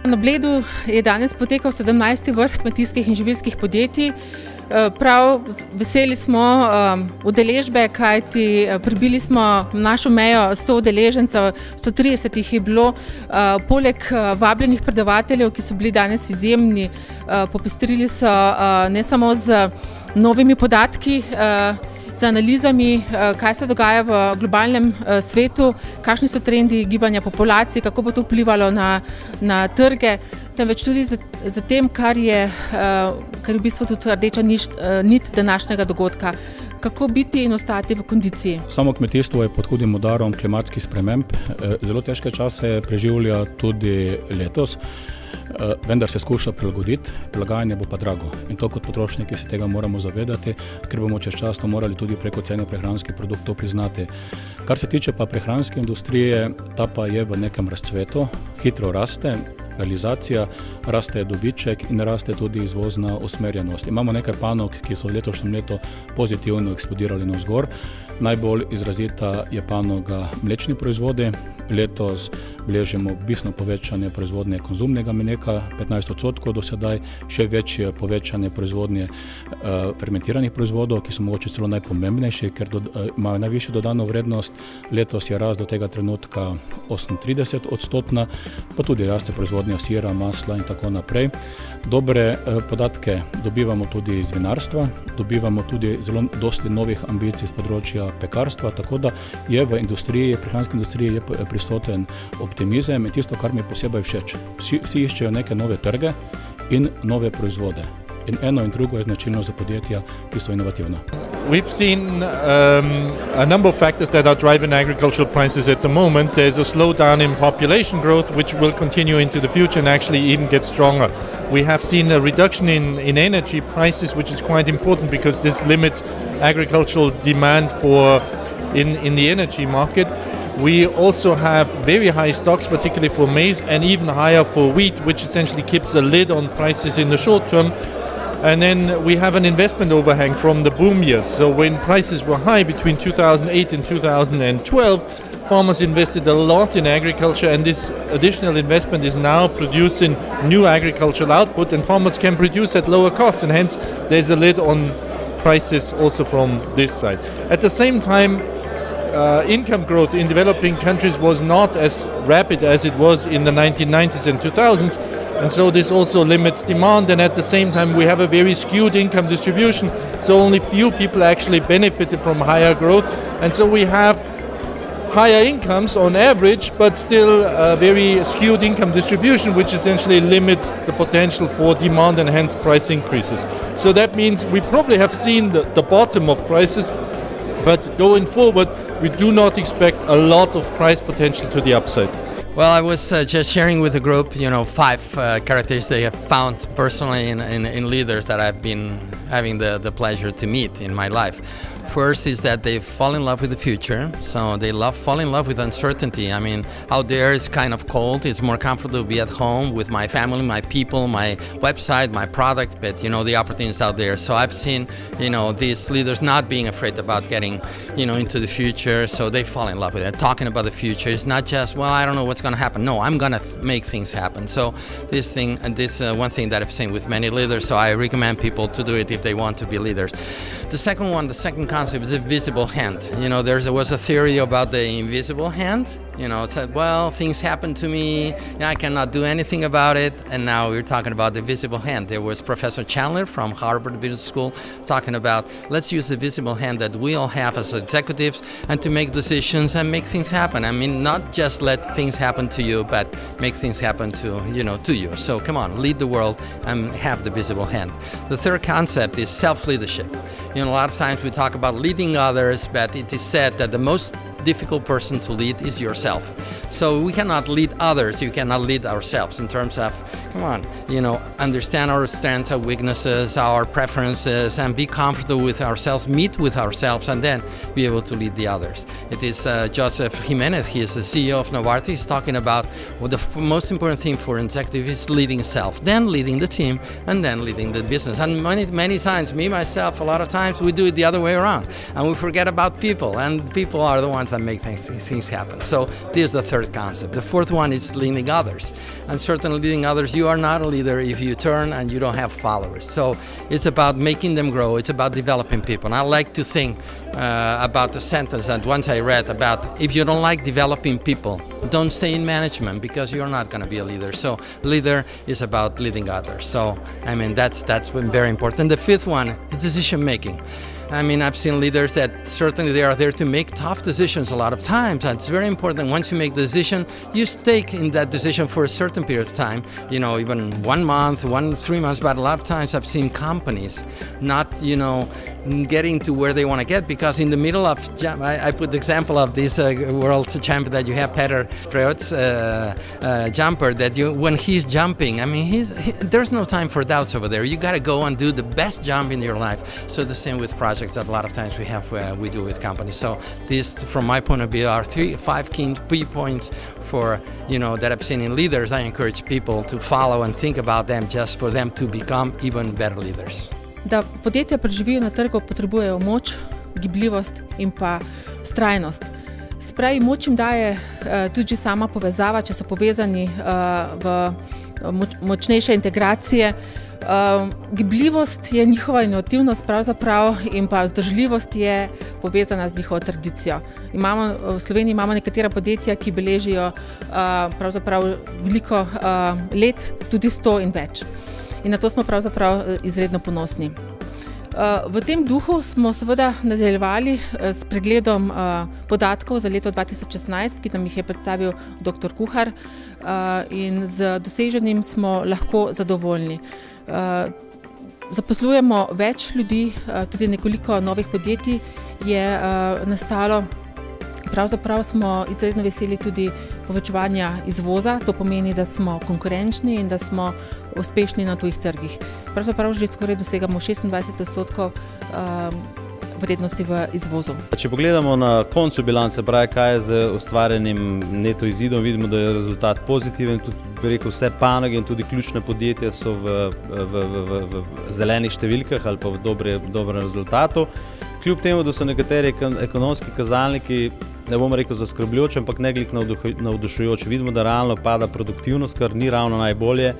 Na Bledu je danes potekal 17. vrh kmetijskih in živilskih podjetij. Prav veseli smo udeležbe, kajti prebili smo našo mejo 100 udeležencev, 130 jih je bilo. Poleg vabljenih predavateljev, ki so bili danes izjemni, popestrili so ne samo z novimi podatki, z analizami, kaj se dogaja v globalnem svetu, kakšni so trendi gibanja populacij, kako bo to vplivalo na trge, temveč tudi za tem, kar je v bistvu tudi rdeča nit današnjega dogodka. Kako biti in ostati v kondiciji? Samo kmetijstvo je pod hudim udarom klimatskih sprememb. Zelo težke čase preživlja tudi letos. Vendar se skuša prilagoditi, prilagajanje bo pa drago. In to kot potrošniki se tega moramo zavedati, ker bomo čez čas to morali tudi preko cene prehranskih produktov priznati. Kar se tiče pa prehranske industrije, ta pa je v nekem razcvetu, hitro raste, realizacija, raste dobiček in raste tudi izvozna usmerjenost. Imamo nekaj panog, ki so v letošnjem letu pozitivno eksplodirali navzgor. Najbolj izrazita je panoga mlečni proizvodi. Letos beležimo bistveno povečanje proizvodnje konzumnega mleka, 15% do sedaj, še večje povečanje proizvodnje fermentiranih proizvodov, ki so mogoče celo najpomembnejši, ker imajo najvišjo dodano vrednost. Letos je rast do tega trenutka 38%, pa tudi raste proizvodnja sira, masla in tako naprej. Dobre podatke dobivamo tudi iz vinarstva, dobivamo tudi zelo dosti novih ambicij z področja pekarstva, tako da je v industriji, prehranski industriji je prisoten optimizem in tisto, kar mi je posebej všeč. Vsi iščejo neke nove trge in nove proizvode. In eno in drugo je značilno za podjetja, ki so inovativna. We've seen a number of factors that are driving agricultural prices at the moment. There's a slowdown in population growth, which will continue into the future and actually even get stronger. We have seen a reduction in energy prices, which is quite important because this limits agricultural demand in the energy market. We also have very high stocks, particularly for maize, and even higher for wheat, which essentially keeps a lid on prices in the short term. And then we have an investment overhang from the boom years. So when prices were high between 2008 and 2012, farmers invested a lot in agriculture, and this additional investment is now producing new agricultural output, and farmers can produce at lower costs, and hence there's a lid on prices also from this side. At the same time, income growth in developing countries was not as rapid as it was in the 1990s and 2000s, and so this also limits demand, and at the same time we have a very skewed income distribution, so only few people actually benefited from higher growth, and so we have higher incomes on average, but still a very skewed income distribution, which essentially limits the potential for demand and hence price increases. So that means we probably have seen the bottom of prices, but going forward we do not expect a lot of price potential to the upside. Well, I was just sharing with the group, 5 characteristics I have found personally in leaders that I've been having the pleasure to meet in my life. First is that they fall in love with the future, so they fall in love with uncertainty. I mean, out there is kind of cold. It's more comfortable to be at home with my family, my people, my website, my product, but the opportunities out there. So I've seen, these leaders not being afraid about getting, into the future, so they fall in love with it. Talking about the future is not just, well, I don't know what's going to happen. No, I'm going to make things happen. So this one thing that I've seen with many leaders, so I recommend people to do it if they want to be leaders. The second concept is the visible hand. There was a theory about the invisible hand. It said, well, things happen to me, I cannot do anything about it. And now we're talking about the visible hand. There was Professor Chandler from Harvard Business School talking about, let's use the visible hand that we all have as executives and to make decisions and make things happen. I mean, not just let things happen to you, but make things happen to you. So come on, lead the world and have the visible hand. The third concept is self-leadership. A lot of times we talk about leading others, but it is said that the most difficult person to lead is yourself. So we cannot lead others, you cannot lead ourselves in terms of, understand our strengths, our weaknesses, our preferences, and be comfortable with ourselves, meet with ourselves, and then be able to lead the others. It is Joseph Jimenez. He is the CEO of Novartis, talking about the most important thing for an executive is leading self, then leading the team, and then leading the business. And many times, me, myself, a lot of times, we do it the other way around. And we forget about people, and people are the ones that make things happen. So this is the third concept. The fourth one is leading others. And certainly leading others, you are not a leader if you turn and you don't have followers. So it's about making them grow. It's about developing people. And I like to think about the sentence that once I read about, if you don't like developing people, don't stay in management because you're not going to be a leader. So leader is about leading others. So, I mean, that's very important. The fifth one is decision making. I mean, I've seen leaders that certainly they are there to make tough decisions a lot of times. And it's very important once you make the decision, you stay in that decision for a certain period of time, you know, even 1 month, 3 months. But a lot of times I've seen companies not, you know, getting to where they want to get because in the middle of, I put the example of this world champion that you have, Peter Freud's jumper, that when he's jumping, I mean, there's no time for doubts over there. You got to go and do the best jump in your life. So the same with projects that a lot of times we do with companies. So this, from my point of view, are 5 key points for, you know, that I've seen in leaders. I encourage people to follow and think about them just for them to become even better leaders. Da podjetja preživijo na trgu, potrebujejo moč, gibljivost in pa vztrajnost. Spravi, moč jim daje tudi sama povezava, če so povezani v močnejše integracije. Gibljivost je njihova inovativnost pravzaprav in pa vzdržljivost je povezana z njihovo tradicijo. V Sloveniji imamo nekatera podjetja, ki beležijo pravzaprav veliko let, tudi 100 in več. In na to smo pravzaprav izredno ponosni. V tem duhu smo seveda nadaljevali s pregledom podatkov za leto 2016, ki nam jih je predstavil dr. Kuhar, in z doseženim smo lahko zadovoljni. Zaposlujemo več ljudi, tudi nekoliko novih podjetij je nastalo. Pravzaprav smo izredno veseli tudi povečevanja izvoza, to pomeni, da smo konkurenčni in da smo uspešni na tujih trgih. Pravzaprav že skoraj dosegamo 26% vrednosti v izvozu. Če pogledamo na koncu bilance, pravi, kaj je z ustvarjenim neto izidom, vidimo, da je rezultat pozitiven, tudi bi rekel, vse panoge in tudi ključne podjetja so v zelenih številkah ali pa v dobrem rezultatu. Kljub temu, da so nekateri ekonomski kazalniki, ne bom rekel zaskrbljujoči, ampak ne glih navdušujoči. Vidimo, da realno pada produktivnost, kar ni ravno najbolje,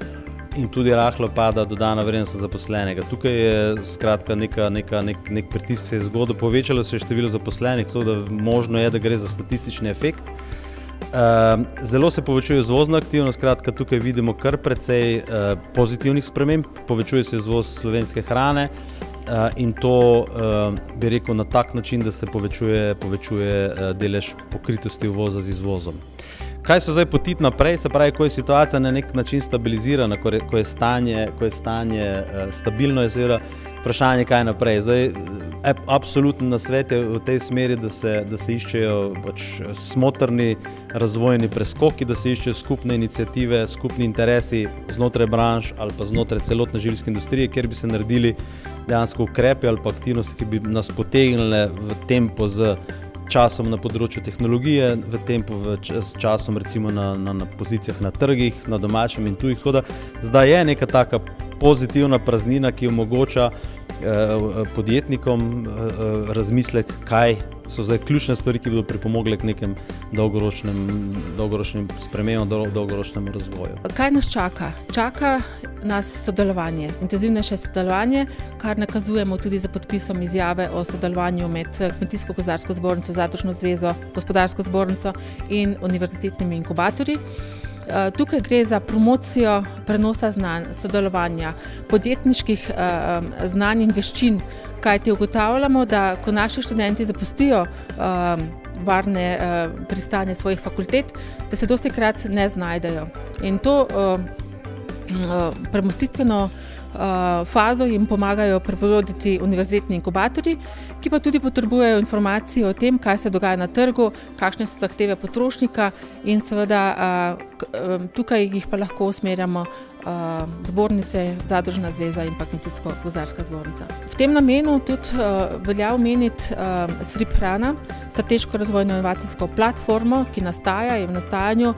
in tudi rahlo pada dodana vrednost zaposlenega. Tukaj je skratka nek pritisk se je zgodil, povečalo se je število zaposlenih, to da možno je, da gre za statistični efekt. Zelo se povečuje izvozna aktivnost, skratka tukaj vidimo kar precej pozitivnih sprememb, povečuje se izvoz slovenske hrane, in to bi rekel na tak način, da se povečuje delež pokritosti uvoza z izvozom. Kaj so zdaj poti naprej, se pravi, ko je situacija na nek način stabilizirana, ko je stanje stabilno, je seveda vprašanje, kaj naprej. Zdaj, absolutno nasvet je v tej smeri, da se iščejo smotrni razvojni preskoki, da se iščejo skupne iniciative, skupni interesi znotraj branž ali pa znotraj celotne živilske industrije, kjer bi se naredili dejansko ukrepi ali pa aktivnosti, ki bi nas potegnile v tempo z časom na področju tehnologije, v tempu s časom recimo na pozicijah na trgih, na domačem in tujih. Tako da zdaj je neka taka pozitivna praznina, ki omogoča podjetnikom razmislek, kaj so zdaj ključne stvari, ki bodo pripomogle k nekem dolgoročnim spremembam, dolgoročnemu razvoju. Kaj nas čaka? Čaka nas sodelovanje, intenzivnejše sodelovanje, kar nakazujemo tudi za podpisom izjave o sodelovanju med Kmetijsko-gozdarsko zbornico, Zadružno zvezo, Gospodarsko zbornico in univerzitetnimi inkubatorji. Tukaj gre za promocijo prenosa znanj, sodelovanja, podjetniških znanj in veščin, kajti ugotavljamo, da ko naši študenti zapustijo varne pristanje svojih fakultet, da se dostikrat ne znajdejo. In to premostitveno fazo jim pomagajo prebroditi univerzitetni inkubatorji, ki pa tudi potrebujejo informacije o tem, kaj se dogaja na trgu, kakšne so zahteve potrošnika in seveda tukaj jih pa lahko usmerjamo zbornice, Zadružna zveza in pa Kmetijsko-gozdarska zbornica. V tem namenu tudi velja omeniti SRIP Hrana, strateško razvojno inovacijsko platformo, ki nastaja, je v nastajanju.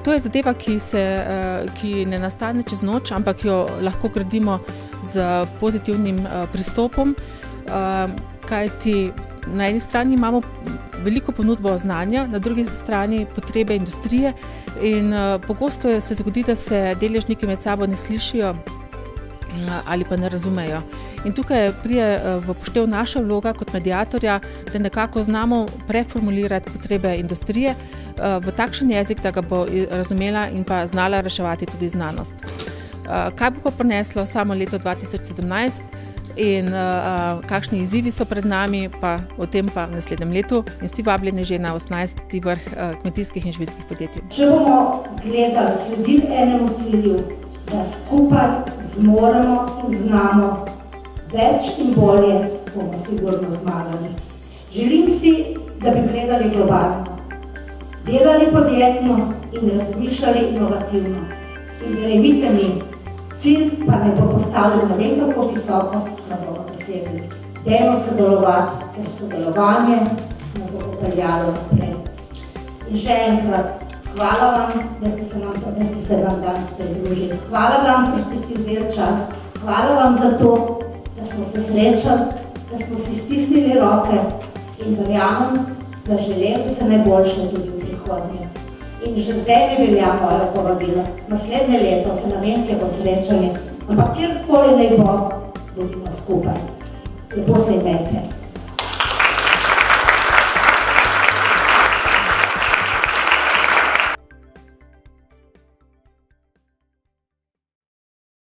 To je zadeva, ki ne nastane čez noč, ampak jo lahko gradimo z pozitivnim pristopom, kajti na eni strani imamo veliko ponudbo znanja, na drugi strani potrebe industrije in pogosto se zgodi, da se deležniki med sabo ne slišijo ali pa ne razumejo. In tukaj pride v poštev naša vloga kot mediatorja, da nekako znamo preformulirati potrebe industrije v takšen jezik, da ga bo razumela in pa znala reševati tudi znanost. Kaj bo pa prineslo samo leto 2017 in kakšni izzivi so pred nami, pa o tem pa v naslednjem letu in vsi vabljeni že na 18. vrh kmetijskih in živilskih podjetij. Če bomo gledali, sledili enemu cilju, da skupaj zmoremo in znamo več in bolje, bomo sigurno zmagali. Želim si, da bi gledali globalno, delali podjetno in razmišljali inovativno. In verjemite mi, cilj pa ne bo postavljen ne vem kako visoko, da bomo dosegli. Dajmo sodelovati, ker sodelovanje nas bo popeljalo naprej. In še enkrat, hvala vam, da ste se nam danes pridružili. Hvala vam, ker ste si vzeli čas. Hvala vam za to, da smo se srečali, da smo si stisnili roke in verjamem, zaželeli se najboljše tudi v prihodnje. In že zdaj ne velja moje povabilo. Naslednje leto se ne vem, kje bo srečanje, ampak kjer skoli naj bo, budimo skupaj. Lepo se imejte.